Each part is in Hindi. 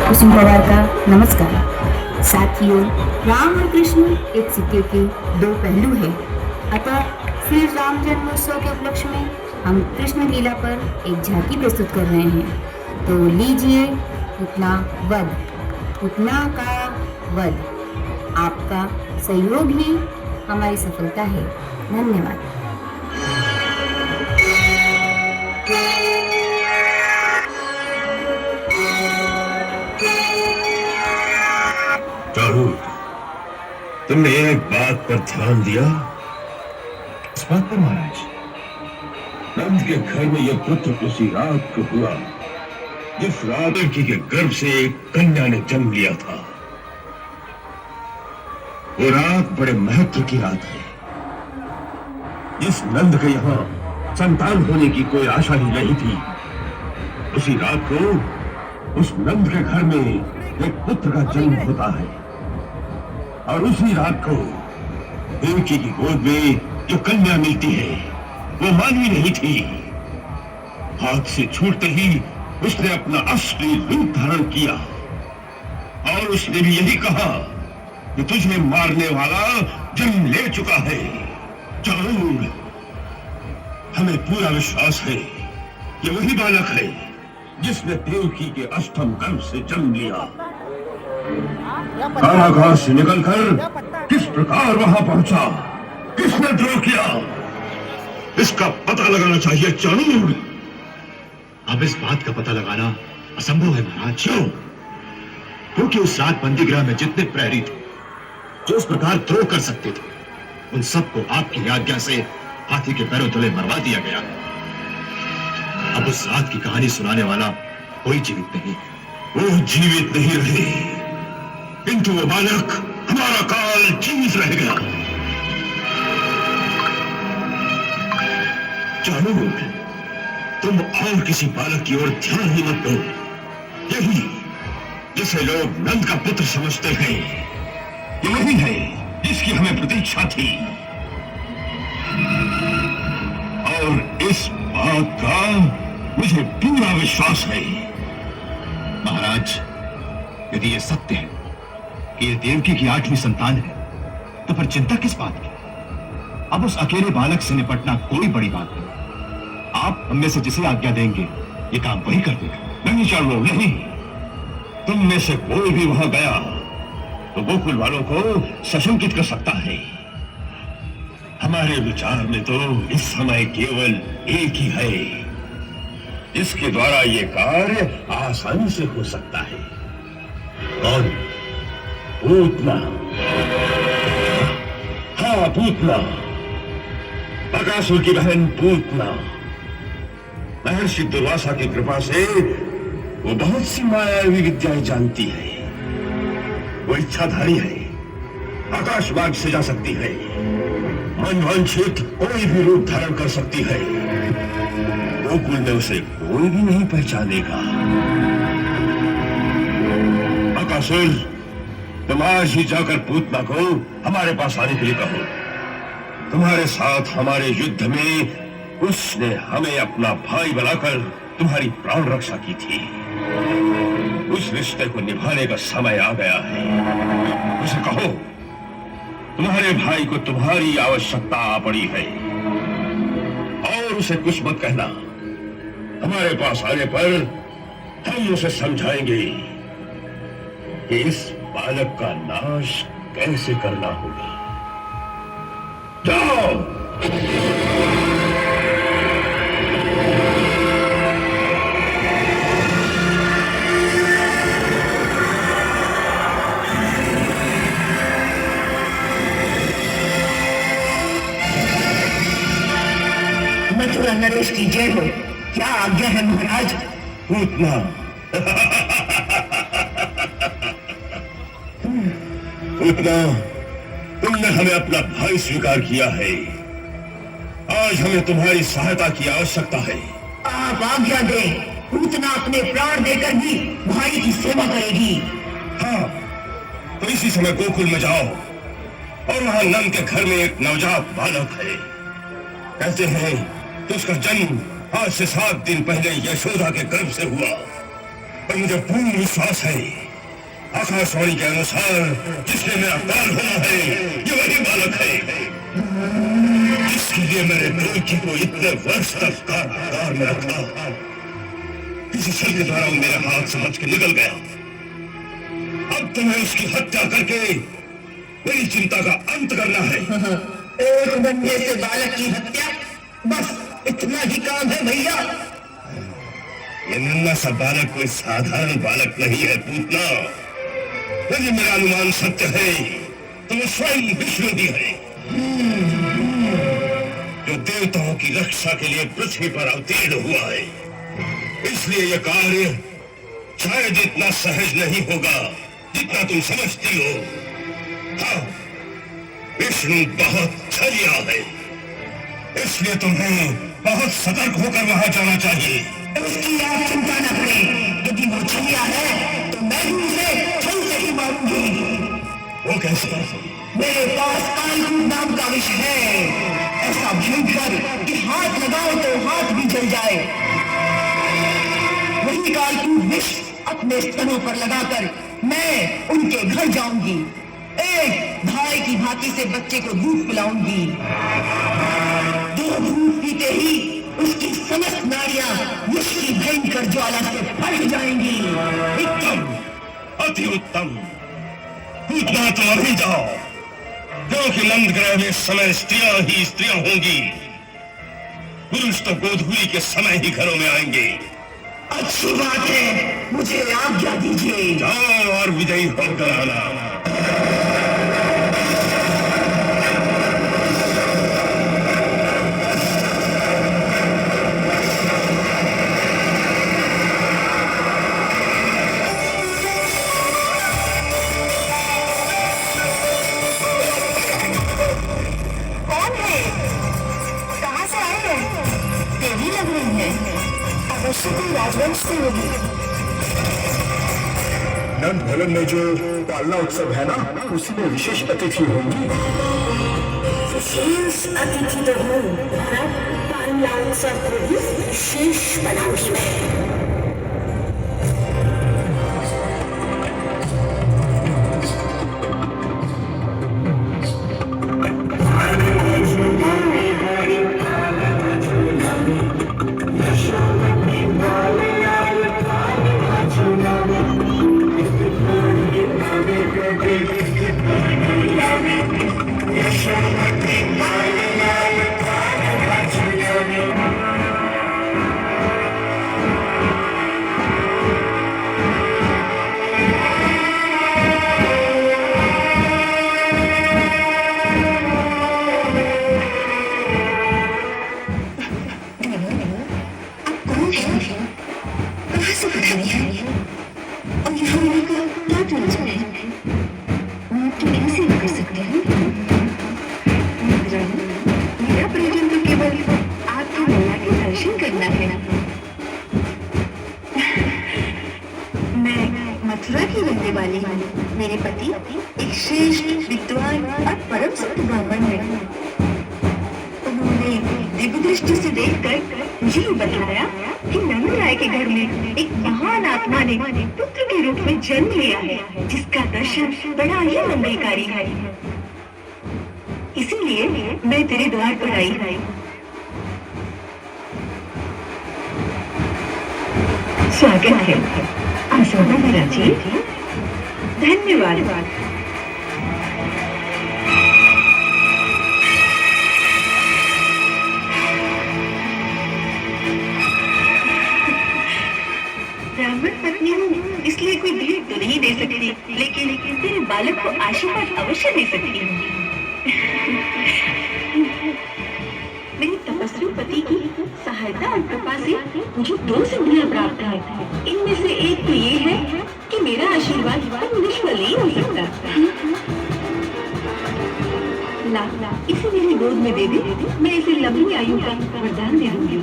कुसुम पवार का नमस्कार। साथियों, राम और कृष्ण एक सिक्के के दो पहलू हैं। अतः श्री राम जन्मोत्सव के उपलक्ष्य में हम कृष्ण लीला पर एक झांकी प्रस्तुत कर रहे हैं। तो लीजिए उतना वध, उतना का वध। आपका सहयोग ही हमारी सफलता है। धन्यवाद। राहुल, तुमने एक बात पर ध्यान दिया? इस बात पर महाराज? नंद के घर में यह पुत्र उसी रात को हुआ जिस रात लड़की के गर्भ से एक कन्या ने जन्म लिया था। वो रात बड़े महत्व की रात है। जिस नंद के यहाँ संतान होने की कोई आशा ही नहीं थी, उसी रात को उस नंद के घर में एक पुत्र का जन्म होता है। और उसी रात को देवकी की गोद में जो कन्या मिलती है वो मानवी नहीं थी। हाथ से छूटते ही उसने अपना असली रूप धारण किया और उसने भी यही कहा कि तुझे मारने वाला जन्म ले चुका है। जरूर, हमें पूरा विश्वास है कि वही बालक है जिसने देवकी के अष्टम गर्भ से जन्म लिया। कारागार से निकलकर किस प्रकार वहां पहुंचा, किसने द्रोह किया, इसका पता लगाना चाहिए चाणूर। अब इस बात का पता लगाना असंभव है महाराज। क्यों? क्योंकि उस रात बंदीगृह में जितने प्रहरी थे जो इस प्रकार द्रोह कर सकते थे, उन सबको आपकी आज्ञा से हाथी के पैरों तले मरवा दिया गया। अब उस रात की कहानी सुनाने वाला कोई जीवित नहीं। वो जीवित नहीं रहे, किंतु वो बालक हमारा काल जीवित रह गया। चाणूर, तुम और किसी बालक की ओर ध्यान ही मत दो। यही जिसे लोग नंद का पुत्र समझते हैं, यही है जिसकी हमें प्रतीक्षा थी। और इस बात का मुझे पूरा विश्वास है। महाराज, यदि ये सत्य है कि ये देवकी की 8वीं संतान है, तो फिर चिंता किस बात की? अब उस अकेले बालक से निपटना कोई बड़ी बात नहीं। आप हम में से जिसे आज्ञा देंगे ये काम वही कर देगा। नहीं चाणूर, नहीं। तुम में से कोई भी वहां गया तो गोकुल वालों को सशंकित कर सकता है। हमारे विचार में तो इस समय केवल एक ही है जिसके द्वारा ये कार्य आसानी से हो सकता है। कौन? पूतना। हाँ, पूतना, बकासुर की बहन पूतना। महर्षि दुर्वासा की कृपा से वो बहुत सी मायावी विद्याएं जानती है। वो इच्छाधारी है, आकाश मार्ग से जा सकती है, मनवांछित कोई भी रूप धारण कर सकती है। गोकुल में उसे कोई भी नहीं पहचानेगा। बकासुर, तुम आज ही जाकर पूतना को हमारे पास आने के लिए कहो। तुम्हारे साथ हमारे युद्ध में उसने हमें अपना भाई बनाकर तुम्हारी प्राण रक्षा की थी। उस रिश्ते को निभाने का समय आ गया है। उसे कहो तुम्हारे भाई को तुम्हारी आवश्यकता आ पड़ी है। और उसे कुछ मत कहना। हमारे पास आने पर हम उसे समझाएंगे कि इस बालक का नाश कैसे करना होगा। जाओ। मथुरा नरेश की जय हो। क्या आज्ञा है महाराज? पूतना, पूतना, तुमने हमें अपना भाई स्वीकार किया है। आज हमें तुम्हारी सहायता की आवश्यकता है। आप आज्ञा दें, पूतना अपने प्राण देकर भी भाई की सेवा करेगी। हाँ, तो इसी समय गोकुल में जाओ और वहां नंद के घर में एक नवजात बालक है। कहते हैं कि उसका जन्म आज से 7 दिन पहले यशोदा के गर्भ से हुआ। पर मुझे पूर्ण विश्वास है आकाशवाणी के अनुसार जिसने मेरा काल होना है ये वही बालक है जिसके लिए मैंने देवकी को इतने वर्ष तक कारागार में रखा। किसी शल्य द्वारा वो मेरे हाथ से बच के निकल गया। अब तुम्हें उसकी हत्या करके मेरी चिंता का अंत करना है। एक बनने से बालक की हत्या, बस इतना ही काम है भैया। ये नन्हा सा बालक कोई साधारण बालक नहीं है पूतना। यदि मेरा अनुमान सत्य है तो वो स्वयं विष्णु भी है जो देवताओं की रक्षा के लिए पृथ्वी पर अवतीर्ण हुआ है। इसलिए यह कार्य शायद इतना सहज नहीं होगा जितना तुम समझती हो। हाँ, विष्णु बहुत छलिया है, इसलिए तुम्हें बहुत सतर्क होकर वहां जाना चाहिए। उसकी आप चिंता न करें, यदि वो छलिया है तो मैं भी उसे छल से ही मारूंगी। वो कैसे? मेरे पास कालकूट नाम का विष है, ऐसा भयंकर कि हाथ लगाओ तो हाथ भी जल जाए। वही कालकूट विष अपने स्तनों पर लगाकर मैं उनके घर जाऊंगी। एक भाई की भांति से बच्चे को दूध पिलाऊंगी। दूध पीते ही उसकी समस्त नाड़ियां विष की भयंकर ज्वाला से फट जाएंगी। उत्तम, अति उत्तम। पूतना तुम अभी जाओ, क्योंकि नंद ग्रह में इस समय स्त्रियां ही स्त्रियां होंगी। पुरुष तो गोधूली के समय ही घरों में आएंगे। अच्छी बात है, मुझे आज्ञा दीजिए। जाओ और विजयी होकर आना। कौन है? कहाँ से आए हैं? देवी लग रही है। अवश्य कोई राजवंश से होगी। नंद भवन में जो पालना उत्सव है ना, उसी में विशेष अतिथि होंगी। विशेष अतिथि तो हूँ, पालना उत्सव को भी विशेष बनाऊंगी मैं। मथुरा की रहने वाली हूँ। मेरे पति एक श्रेष्ठ विद्वान और परम सत्य ब्राह्मण है। उन्होंने दिव्य दृष्टि से देखकर मुझे बताया कि नंद राय के घर में एक महान आत्मा ने पुत्र के रूप में जन्म लिया है, जिसका दर्शन बड़ा ही मंगलकारी है। इसीलिए मैं तेरे द्वार पर आई। स्वागत है। आसोना मेरा जी। धन्यवाद। ब्राह्मण पत्नी हूँ, इसलिए कोई भेंट तो नहीं दे सकती, लेकिन तेरे बालक को आशीर्वाद अवश्य दे सकती हूँ। मेरे तपस्वी पति की सहायता और कृपा से मुझे 2 सिद्धियां प्राप्त हैं। इनमें से एक तो ये है कि मेरा आशीर्वाद निष्फल नहीं हो सकता। ला इसे मेरी गोद में दे दे, मैं इसे लंबी आयु का वरदान दे दूंगी।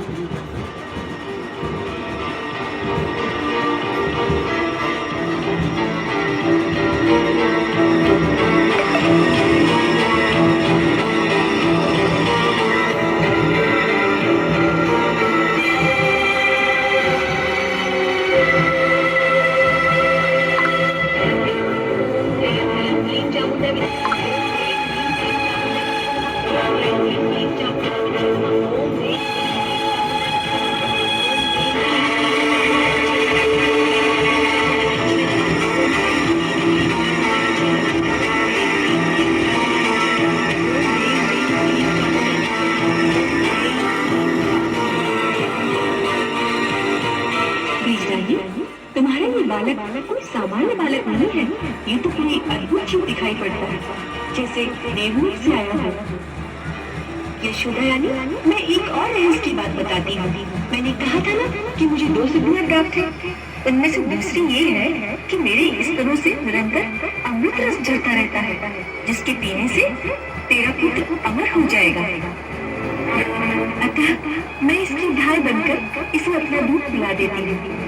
सामान्य बालक नहीं है, ये तो कोई अद्भुत जीव दिखाई पड़ता है, जैसे देवलोक से आया हो। यशोदा रानी, मैं एक और रहस्य की बात बताती हूँ। मैंने कहा था ना कि मुझे 2 सिद्धियां प्राप्त है। उनमें से दूसरी ये है कि मेरे स्तनों से निरंतर अमृत रस झरता रहता है, जिसके पीने से तेरा पुत्र अमर हो जाएगा। अतः मैं इसकी ढाल बनकर इसे अपना दूध पिला देती हूँ।